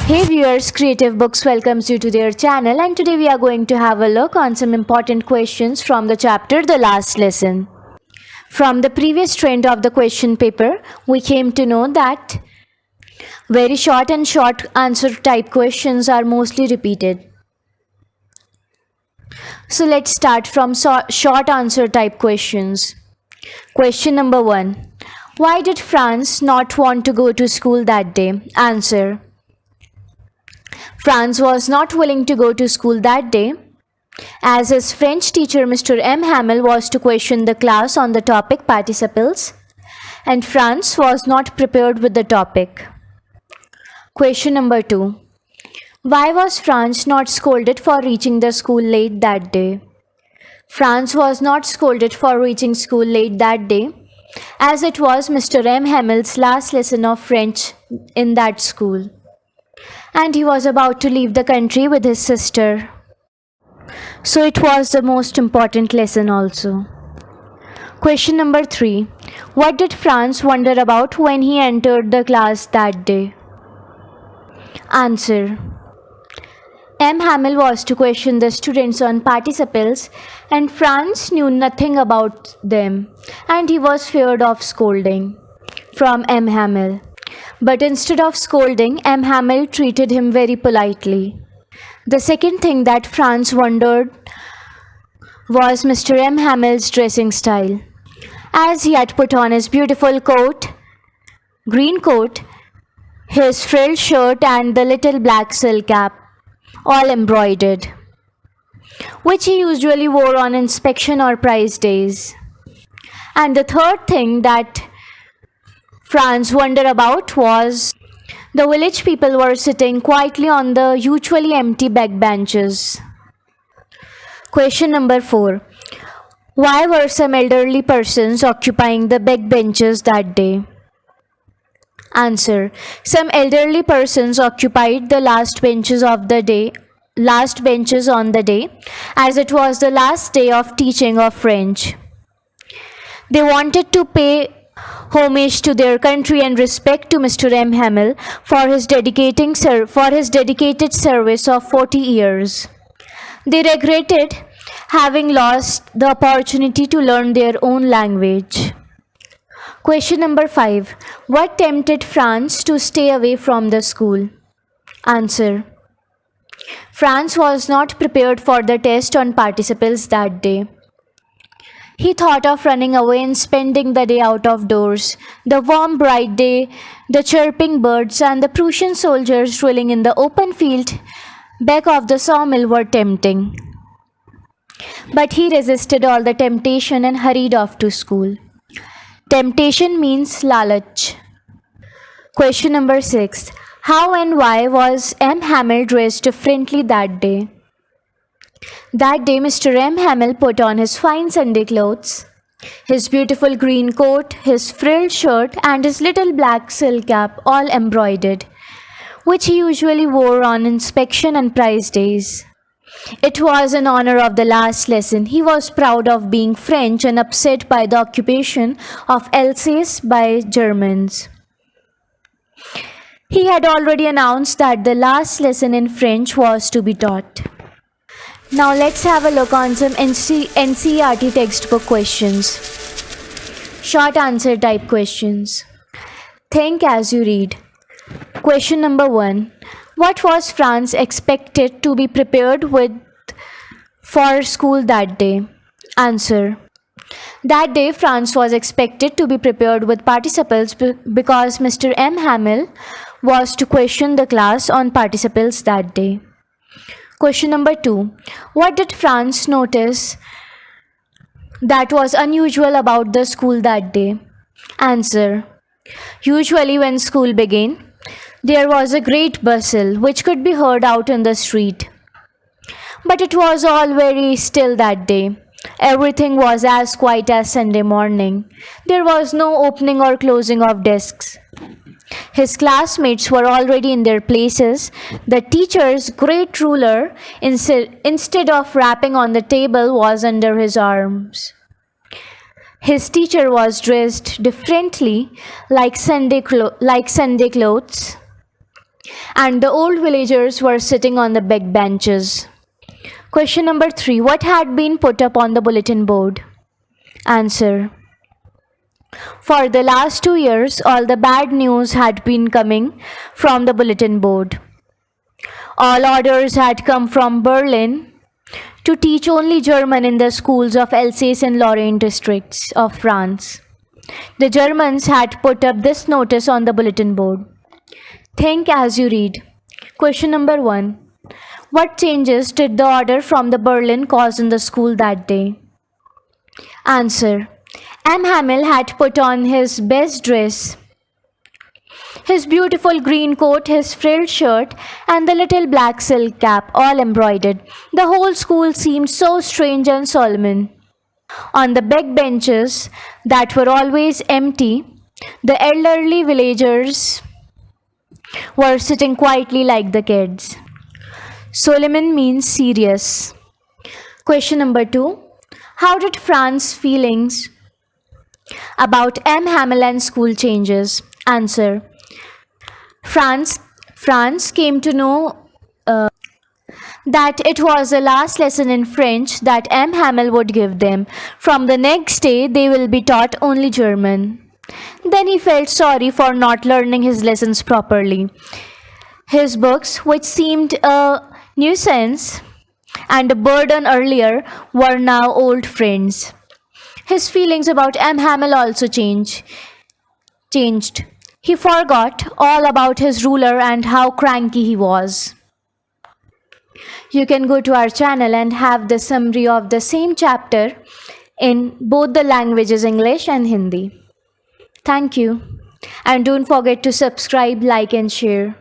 Hey viewers, Creative Books welcomes you to their channel, and today we are going to have a look on some important questions from the chapter The Last Lesson. From the previous trend of the question paper, we came to know that very short and short answer type questions are mostly repeated. So let's start from short answer type questions. Question number 1. Why did Franz not want to go to school that day? Answer. Franz was not willing to go to school that day, as his French teacher Mr. M. Hamel was to question the class on the topic participles, and Franz was not prepared with the topic. Question number 2. Why was Franz not scolded for reaching the school late that day? Franz was not scolded for reaching school late that day, as it was Mr. M. Hamel's last lesson of French in that school, and he was about to leave the country with his sister. So it was the most important lesson also. Question number 3. What did Franz wonder about when he entered the class that day? Answer. M. Hamel was to question the students on participles, and Franz knew nothing about them, and he was feared of scolding from M. Hamel. But instead of scolding, M. Hamel treated him very politely. The second thing that Franz wondered was Mr. M. Hamel's dressing style. As he had put on his beautiful coat, green coat, his frilled shirt and the little black silk cap, all embroidered, which he usually wore on inspection or prize days. And the third thing that Franz wondered about was the village people were sitting quietly on the usually empty back benches. Question number 4. Why were some elderly persons occupying the back benches that day? Answer. Some elderly persons occupied the last benches on the day, as it was the last day of teaching of French. They wanted to pay homage to their country and respect to Mr. M. Hamel for his dedicated service of 40 years. They regretted having lost the opportunity to learn their own language. Question number 5. What tempted Franz to stay away from the school? Answer. Franz was not prepared for the test on participles that day. He thought of running away and spending the day out of doors. The warm, bright day, the chirping birds, and the Prussian soldiers drilling in the open field back of the sawmill were tempting. But he resisted all the temptation and hurried off to school. Temptation means lalach. Question number 6. How and why was M. Hamel dressed differently that day? That day, Mr. M. Hamel put on his fine Sunday clothes, his beautiful green coat, his frilled shirt, and his little black silk cap, all embroidered, which he usually wore on inspection and prize days. It was in honor of the last lesson. He was proud of being French and upset by the occupation of Alsace by Germans. He had already announced that the last lesson in French was to be taught. Now let's have a look on some NCERT textbook questions. Short answer type questions. Think as you read. Question number 1. What was Franz expected to be prepared with for school that day? Answer. That day, Franz was expected to be prepared with participles because Mr. M. Hamel was to question the class on participles that day. Question number 2. What did Franz notice that was unusual about the school that day? Answer. Usually when school began, there was a great bustle which could be heard out in the street. But it was all very still that day. Everything was as quiet as Sunday morning. There was no opening or closing of desks. His classmates were already in their places. The teacher's great ruler, instead of rapping on the table, was under his arms. His teacher was dressed differently, like Sunday clothes. and the old villagers were sitting on the back benches. Question number 3. What had been put up on the bulletin board? Answer. For the last 2 years, all the bad news had been coming from the bulletin board. All orders had come from Berlin to teach only German in the schools of Alsace and Lorraine districts of France. The Germans had put up this notice on the bulletin board. Think as you read. Question number 1. What changes did the order from the Berlin cause in the school that day? Answer. M. Hamel had put on his best dress, his beautiful green coat, his frilled shirt, and the little black silk cap, all embroidered. The whole school seemed so strange and solemn. On the back benches that were always empty, the elderly villagers were sitting quietly like the kids. Solemn means serious. Question number 2. How did Fran's feelings about M. Hamel and school changes? Answer. Franz came to know that it was the last lesson in French that M. Hamel would give them. From the next day, they will be taught only German. Then he felt sorry for not learning his lessons properly. His books, which seemed a nuisance and a burden earlier, were now old friends. His feelings about M. Hamel also changed. He forgot all about his ruler and how cranky he was. You can go to our channel and have the summary of the same chapter in both the languages English and Hindi. Thank you. And don't forget to subscribe, like, and share.